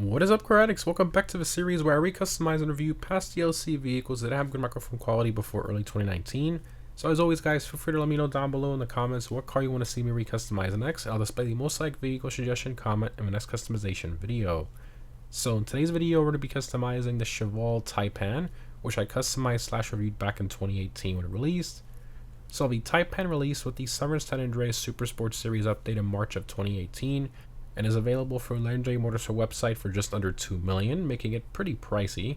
What is up, car addicts? Welcome back to the series where I recustomize and review past DLC vehicles that have good microphone quality before early 2019. So as always, guys, feel free to let me know down below in the comments what car you want to see me recustomize next. I'll display the most liked vehicle suggestion comment in the next customization video. So in today's video, we're going to be customizing the Cheval Taipan, which I customized / reviewed back in 2018 when it released. So the Taipan released with the Summer's 10 Andreas Super Sports Series update in March of 2018. And is available for Legendary Motorsport website for just under $2 million, making it pretty pricey.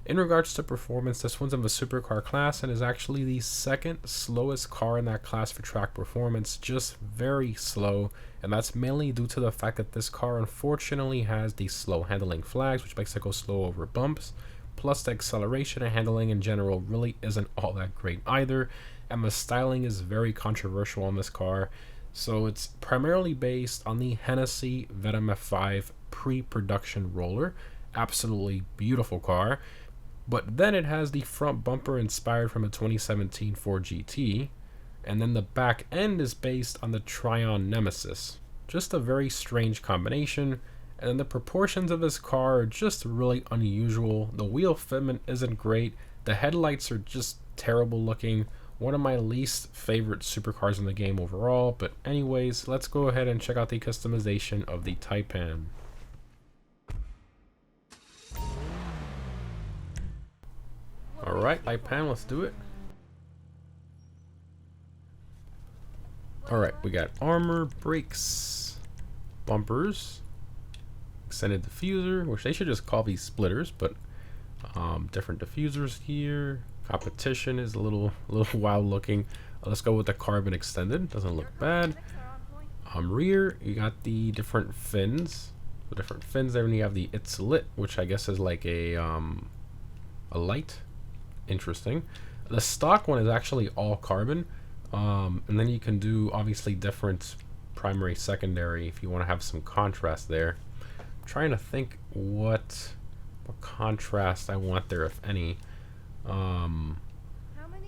In regards to performance, this one's in the supercar class and is actually the second slowest car in that class for track performance, just very slow, and that's mainly due to the fact that this car unfortunately has the slow handling flags, which makes it go slow over bumps, plus the acceleration and handling in general really isn't all that great either, and the styling is very controversial on this car. So it's primarily based on the Hennessey Venom F5 pre-production roller. Absolutely beautiful car. But then it has the front bumper inspired from a 2017 Ford GT. And then the back end is based on the Tryon Nemesis. Just a very strange combination. And then the proportions of this car are just really unusual. The wheel fitment isn't great. The headlights are just terrible looking. One of my least favorite supercars in the game overall, but anyways, let's go ahead and check out the customization of the Taipan. Alright, Taipan, let's do it. Alright, we got armor, brakes, bumpers, extended diffuser, which they should just call these splitters, but different diffusers here. Competition is a little wild looking. Let's go with the carbon extended. Doesn't look bad. Rear, you got the different fins. The different fins there, and you have the It's Lit, which I guess is like a light. Interesting. The stock one is actually all carbon, and then you can do obviously different primary, secondary if you want to have some contrast there. I'm trying to think what contrast I want there, if any.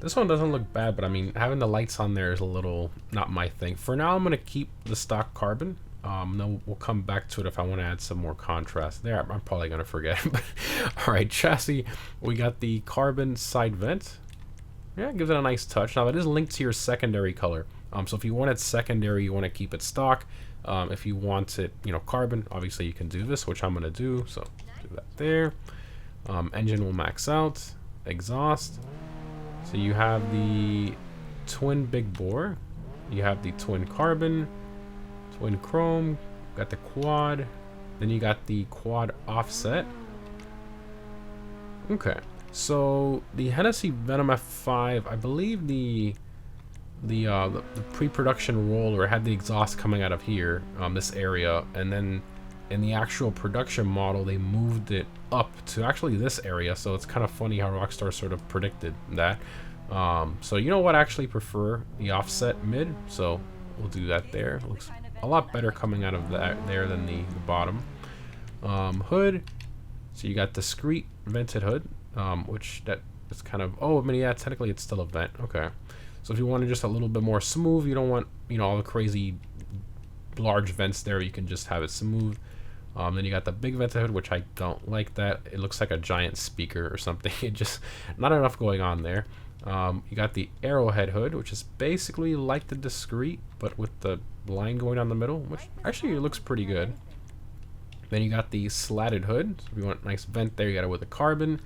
This one doesn't look bad, but I mean, having the lights on there is a little not my thing. For now, I'm going to keep the stock carbon. Then we'll come back to it if I want to add some more contrast there. I'm probably going to forget. But all right, chassis, we got the carbon side vent. Yeah, it gives it a nice touch. Now, it is linked to your secondary color. So if you want it secondary, you want to keep it stock. If you want it, carbon, obviously you can do this, which I'm going to do. So do that there. Engine will max out. Exhaust. So you have the twin big bore, you have the twin carbon, twin chrome, got the quad, then you got the quad offset. Okay, so the Hennessey Venom F5, I believe the pre-production roller had the exhaust coming out of here, this area, and then in the actual production model they moved it up to actually this area, so it's kind of funny how Rockstar sort of predicted that. So you know what, I actually prefer the offset mid, so we'll do that there. It looks a lot better coming out of that there than the bottom. Hood, so you got discrete vented hood, which that is kind of, I mean, yeah, technically it's still a vent. Okay, so if you want it just a little bit more smooth, you don't want all the crazy large vents there, you can just have it smooth. Then you got the big vented hood, which I don't like that. It looks like a giant speaker or something. It just, not enough going on there. You got the arrowhead hood, which is basically like the discrete, but with the line going down the middle, which actually looks pretty good. Then you got the slatted hood. So if you want a nice vent there, you got it with a carbon.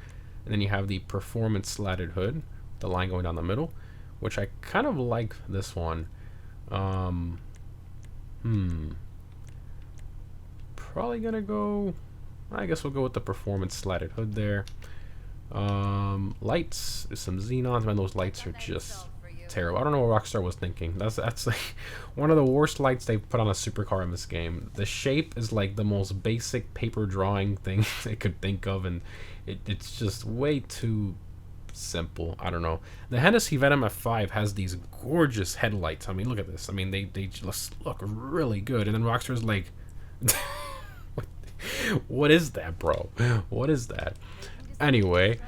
And then you have the performance slatted hood, the line going down the middle, which I kind of like this one. Probably gonna go, I guess we'll go with the performance slatted hood there. Lights, there's some xenons, man, those lights are just terrible. I don't know what Rockstar was thinking. That's like one of the worst lights they've put on a supercar in this game. The shape is like the most basic paper drawing thing they could think of, and it's just way too simple. I don't know. The Hennessey Venom F5 has these gorgeous headlights. I mean, look at this. I mean, they just look really good, and then Rockstar's like, what is that, bro? What is that? Anyway,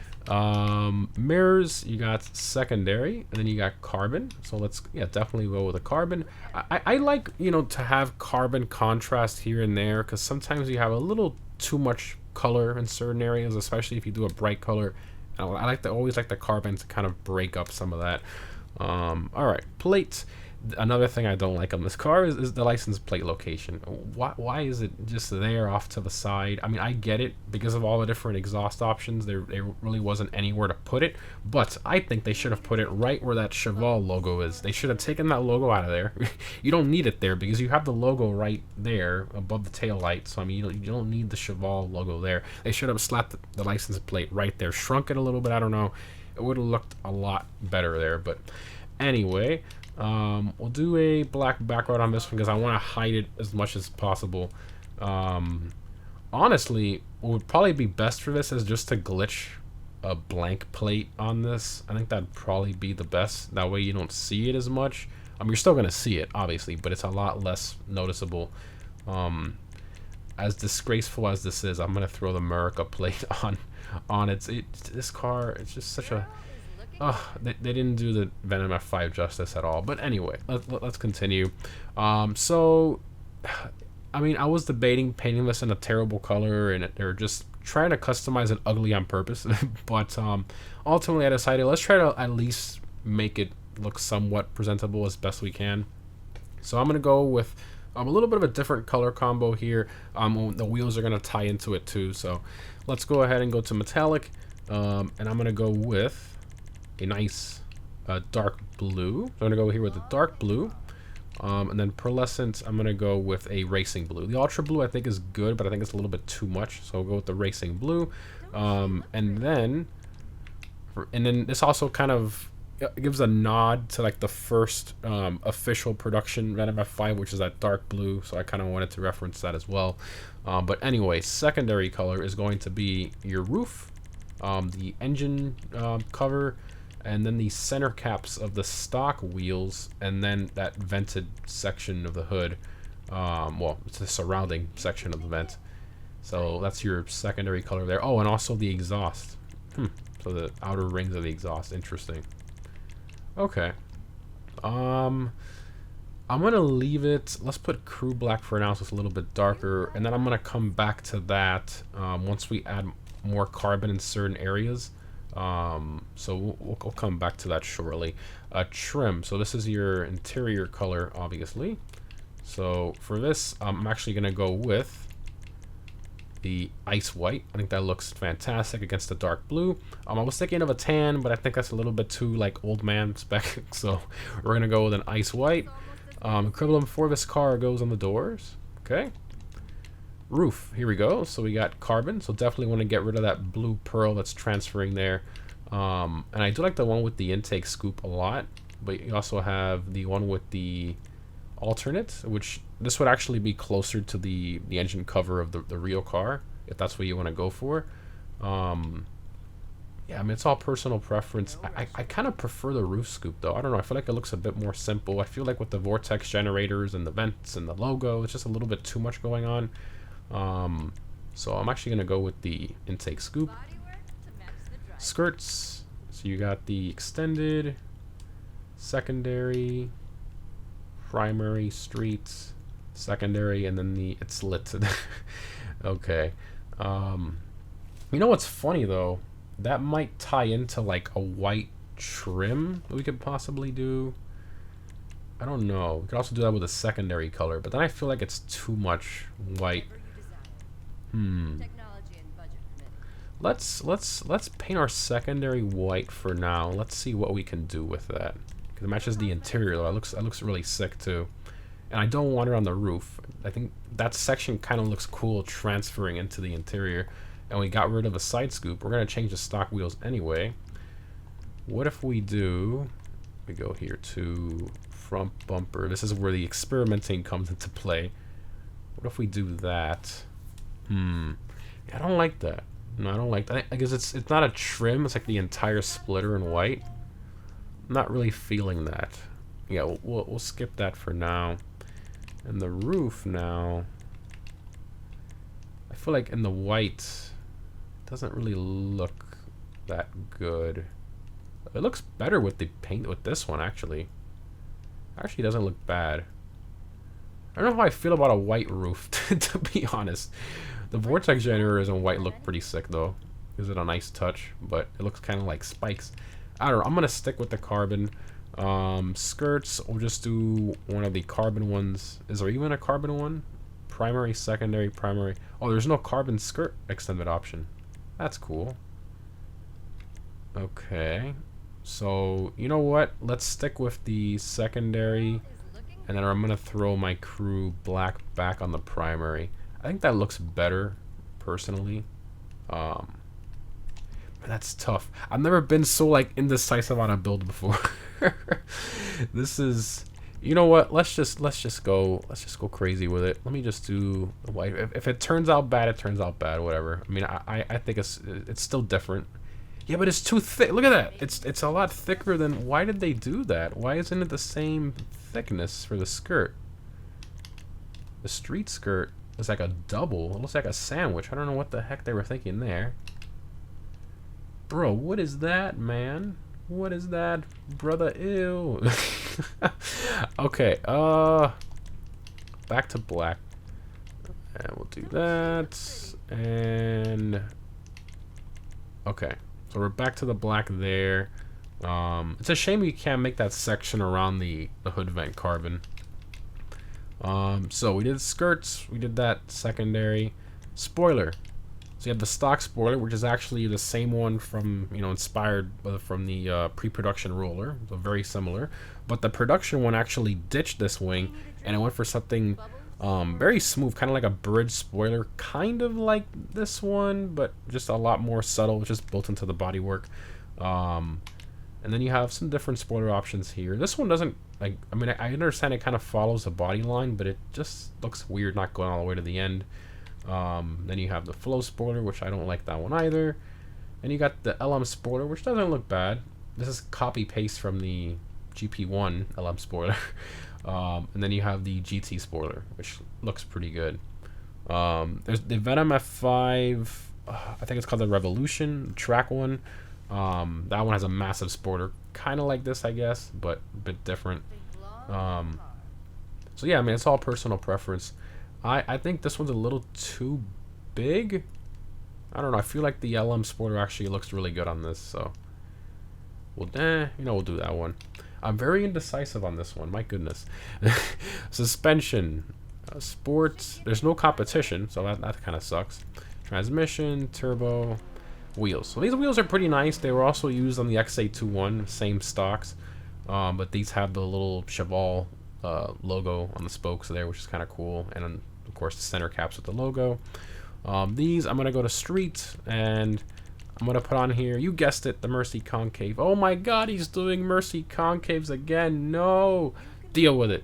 mirrors, you got secondary, and then you got carbon. So let's definitely go with a carbon. I like to have carbon contrast here and there, because sometimes you have a little too much color in certain areas, especially if you do a bright color. I always like the carbon to kind of break up some of that. All right, plate. Another thing I don't like on this car is the license plate location. Why is it just there off to the side? I mean, I get it because of all the different exhaust options. There really wasn't anywhere to put it, but I think they should have put it right where that Cheval logo is. They should have taken that logo out of there. You don't need it there because you have the logo right there above the tail light. So I mean, you don't need the Cheval logo there. They should have slapped the license plate right there, shrunk it a little bit. I don't know. It would have looked a lot better there, but anyway. We'll do a black background on this one because I want to hide it as much as possible. Honestly, what would probably be best for this is just to glitch a blank plate on this. I think that'd probably be the best. That way you don't see it as much. I mean, you're still going to see it, obviously, but it's a lot less noticeable. As disgraceful as this is, I'm going to throw the America plate on it. This car, it's just such a... Oh, they didn't do the Venom F5 justice at all. But anyway, let's continue. So, I mean, I was debating painting this in a terrible color, and they're just trying to customize it ugly on purpose. But ultimately, I decided let's try to at least make it look somewhat presentable as best we can. So I'm going to go with a little bit of a different color combo here. The wheels are going to tie into it too. So let's go ahead and go to metallic. And I'm going to go with a nice dark blue. So I'm going to go here with the dark blue. And then pearlescent, I'm going to go with a racing blue. The ultra blue I think is good, but I think it's a little bit too much. So I'll go with the racing blue. And then this also kind of gives a nod to like the first official production Venom F5, which is that dark blue. So I kind of wanted to reference that as well. But anyway, secondary color is going to be your roof, the engine cover, and then the center caps of the stock wheels, and then that vented section of the hood. Well, it's the surrounding section of the vent. So that's your secondary color there. Oh, and also the exhaust. So the outer rings of the exhaust. Interesting. Okay. I'm gonna leave it. Let's put crew black for now, so it's a little bit darker, and then I'm gonna come back to that once we add more carbon in certain areas. So we'll come back to that shortly. Trim. So this is your interior color, obviously. So for this, I'm actually gonna go with the ice white. I think that looks fantastic against the dark blue. I was thinking of a tan, but I think that's a little bit too like old man spec. So we're gonna go with an ice white. Equivalent for this car goes on the doors. Okay. Roof, here we go. So we got carbon, so definitely want to get rid of that blue pearl that's transferring there. And I do like the one with the intake scoop a lot, but you also have the one with the alternate, which this would actually be closer to the engine cover of the real car, if that's what you want to go for. Yeah, I mean, it's all personal preference. I kind of prefer the roof scoop, though. I don't know, I feel like it looks a bit more simple. I feel like with the vortex generators and the vents and the logo, it's just a little bit too much going on. So I'm actually gonna go with the intake scoop. Skirts, so you got the extended, secondary, primary, streets, secondary, and then it's lit. Okay. You know what's funny though? That might tie into like a white trim that we could possibly do. I don't know. We could also do that with a secondary color, but then I feel like it's too much white. Let's paint our secondary white for now. Let's see what we can do with that. Because it matches the interior though. It looks really sick too. And I don't want it on the roof. I think that section kind of looks cool transferring into the interior. And we got rid of a side scoop. We're gonna change the stock wheels anyway. What if we do, we go here to front bumper. This is where the experimenting comes into play. What if we do that? I don't like that. No, I don't like that. I guess it's not a trim. It's like the entire splitter in white. I'm not really feeling that. Yeah, we'll skip that for now. And the roof now, I feel like in the white, it doesn't really look that good. It looks better with the paint with this one, actually. Actually, doesn't look bad. I don't know how I feel about a white roof, to be honest. The vortex generators in white look pretty sick though. Gives it a nice touch, but it looks kind of like spikes. I don't know. I'm gonna stick with the carbon. Skirts, we'll just do one of the carbon ones. Is there even a carbon one? Primary, secondary, primary. Oh, there's no carbon skirt extended option. That's cool. Okay. So, you know what? Let's stick with the secondary. And then I'm going to throw my crew black back on the primary. I think that looks better, personally. But that's tough. I've never been so, like, indecisive on a build before. This is... You know what? Let's just go crazy with it. Let me just do the white. If it turns out bad, it turns out bad. Whatever. I mean, I think it's still different. Yeah, but it's too thick. Look at that. It's a lot thicker than. Why did they do that? Why isn't it the same thickness for the skirt? The street skirt is like a double. It looks like a sandwich. I don't know what the heck they were thinking there. Bro, what is that, man? What is that, brother? Ew. Okay, back to black. And we'll do that. And okay. So we're back to the black there. It's a shame you can't make that section around the hood vent carbon. So we did skirts, we did that secondary. Spoiler. So you have the stock spoiler, which is actually the same one from, you know, inspired from the pre-production roller, so very similar. But the production one actually ditched this wing, and it went for something very smooth, kind of like a bridge spoiler, kind of like this one, but just a lot more subtle, just built into the bodywork. And then you have some different spoiler options here. This one doesn't, like, I mean, I understand it kind of follows the body line, but it just looks weird not going all the way to the end. Then you have the flow spoiler, which I don't like that one either. And you got the LM spoiler, which doesn't look bad. This is copy paste from the GP1 LM spoiler. And then you have the GT spoiler, which looks pretty good. There's the Venom F5. I think it's called the Revolution track one. That one has a massive spoiler, kind of like this, I guess, but a bit different. So yeah, I mean, it's all personal preference. I think this one's a little too big. I don't know. I feel like the LM spoiler actually looks really good on this. So, well, you know, we'll do that one. I'm very indecisive on this one. My goodness. Suspension, sports. There's no competition, so that kind of sucks. Transmission, turbo, wheels. So these wheels are pretty nice. They were also used on the XA21, same stocks, but these have the little Cheval logo on the spokes there, which is kind of cool, and then, of course, the center caps with the logo. These I'm gonna go to street, and I'm gonna put on here, you guessed it, the Mercy concave. Oh my god, he's doing Mercy concaves again. No, deal with it.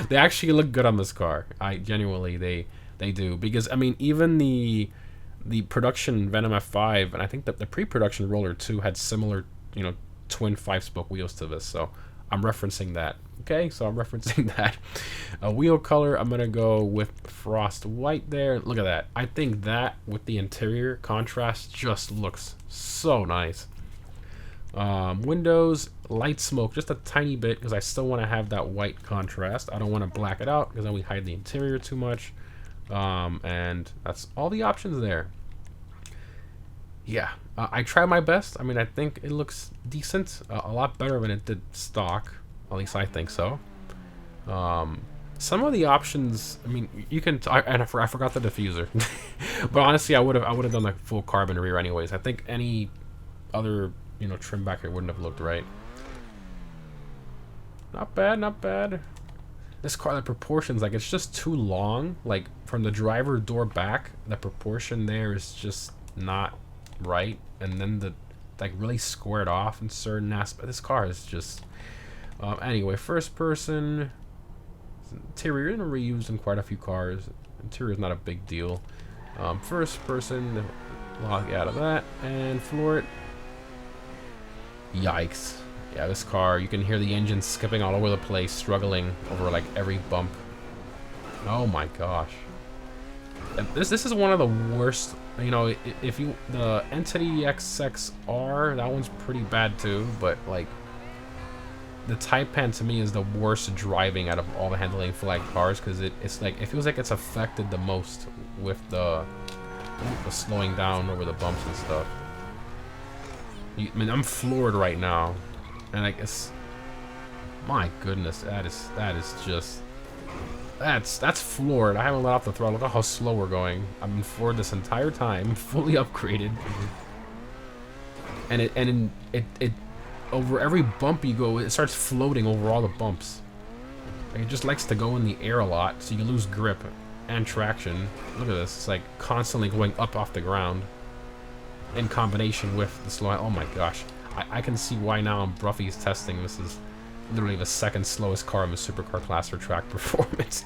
They actually look good on this car. I genuinely, they do, because I mean, even the production Venom F5, and I think that the pre-production Roller 2 had similar, you know, twin 5-spoke wheels to this, so I'm referencing that. Okay, so I'm referencing that. Wheel color, I'm gonna go with frost white there. Look at that. I think that with the interior contrast just looks so nice. Windows, light smoke, just a tiny bit, because I still want to have that white contrast. I don't want to black it out, because then we hide the interior too much. And that's all the options there. Yeah, I tried my best. I mean, I think it looks decent, a lot better than it did stock. At least I think so. Some of the options, I mean, you can. I forgot the diffuser, but honestly, I would have done the full carbon rear anyways. I think any other, you know, trim back here wouldn't have looked right. Not bad, not bad. This car, the proportions, like, it's just too long. Like, from the driver door back, the proportion there is just not right, and then the, like, really squared off in certain aspects. This car is just. Anyway, first person, interior, reused in quite a few cars. Interior is not a big deal. First person, log out of that and floor it. Yikes. Yeah, this car, you can hear the engine skipping all over the place, struggling over like every bump. Oh my gosh. This is one of the worst, you know, if you, the Entity XXR, that one's pretty bad too, but like, the Taipan to me is the worst driving out of all the handling flag cars, because it's like, it feels like it's affected the most with the slowing down over the bumps and stuff. I mean, I'm floored right now, and I guess, my goodness, that is just, that's floored. I haven't let off the throttle. Look at how slow we're going. I've been floored this entire time, fully upgraded, and it over every bump you go, it starts floating over all the bumps. Like, it just likes to go in the air a lot, so you lose grip and traction. Look at this. It's like constantly going up off the ground in combination with the slow. Oh my gosh. I can see why now on Bruffy's testing this is literally the second slowest car in the supercar class for track performance.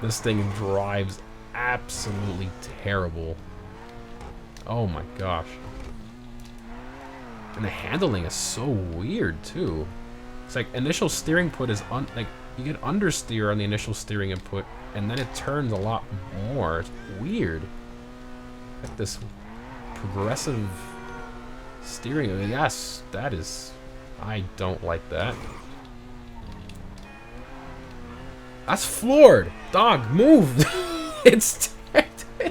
This thing drives absolutely terrible. Oh my gosh. And the handling is so weird too. It's like initial steering input is like you get understeer on the initial steering input, and then it turns a lot more. It's weird. Like this progressive steering. Yes, that is. I don't like that. That's floored. Dog, move. It's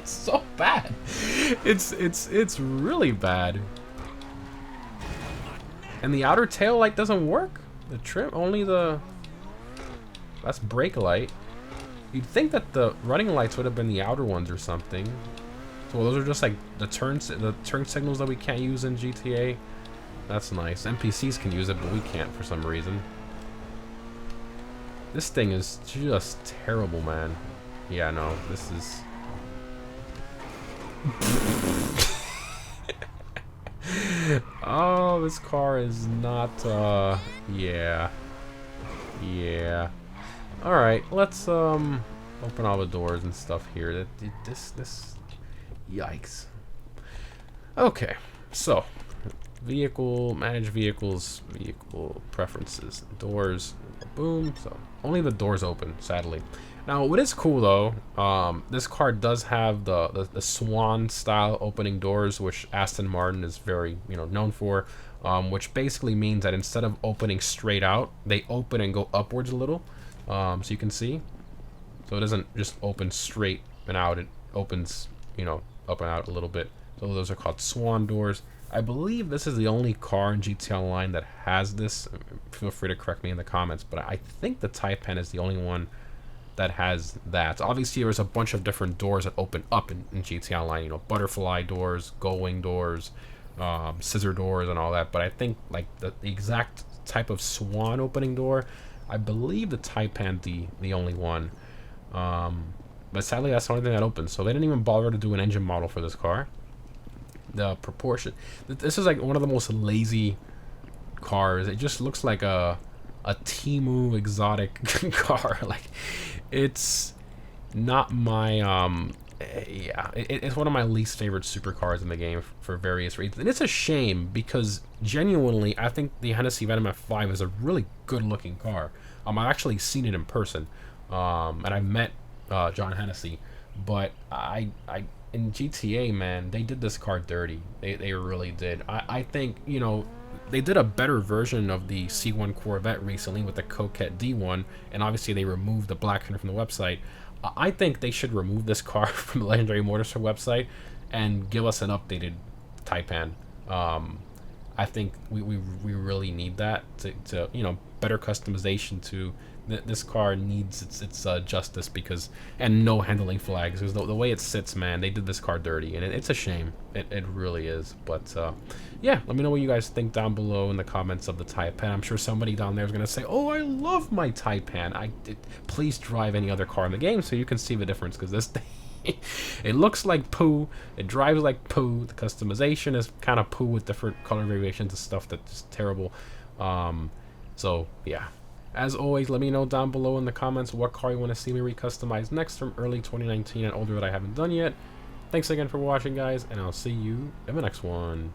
so bad. It's really bad. And the outer tail light doesn't work. The trim, only the. That's brake light. You'd think that the running lights would have been the outer ones or something. So those are just like the turn signals that we can't use in GTA. That's nice. NPCs can use it, but we can't for some reason. This thing is just terrible, man. Yeah, no, this is. Oh, this car is not, yeah. Yeah. Alright, let's, open all the doors and stuff here. This, yikes. Okay, so, vehicle, manage vehicles, vehicle preferences, doors, boom. So, only the doors open, sadly. Now, what is cool though, this car does have the swan style opening doors, which Aston Martin is very, known for, which basically means that instead of opening straight out, they open and go upwards a little, so you can see. So it doesn't just open straight and out, it opens, up and out a little bit. So those are called swan doors. I believe this is the only car in GTA Online that has this. Feel free to correct me in the comments, but I think the Taipan is the only one that has that. Obviously, there's a bunch of different doors that open up in GTA Online. Butterfly doors, gull-wing doors, scissor doors, and all that. But I think like the exact type of swan opening door, I believe the Taipan the only one. But sadly, that's the only thing that opens. So they didn't even bother to do an engine model for this car. The proportion. This is like one of the most lazy cars. It just looks like a Temu exotic car. Like, it's not my yeah, it's one of my least favorite supercars in the game for various reasons, and it's a shame because genuinely I think the Hennessey Venom F5 is a really good looking car. I've actually seen it in person, and I met John Hennessey, but I in GTA, man, they did this car dirty. They really did. I think, they did a better version of the C1 Corvette recently with the Coquette D1, and obviously they removed the black trim from the website. I think they should remove this car from the Legendary Motorsport website and give us an updated Taipan. I think we really need that to better customization to this car needs its justice, because, and no handling flags, because the way it sits, man, they did this car dirty, and it's a shame. It really is. But yeah, let me know what you guys think down below in the comments of the Taipan. I'm sure somebody down there is gonna say, oh, I love my Taipan. Please drive any other car in the game so you can see the difference, because this thing, it looks like poo, it drives like poo, the customization is kind of poo with different color variations and stuff that's terrible. So yeah, as always, let me know down below in the comments what car you want to see me recustomize next from early 2019 and older that I haven't done yet. Thanks again for watching, guys, and I'll see you in the next one.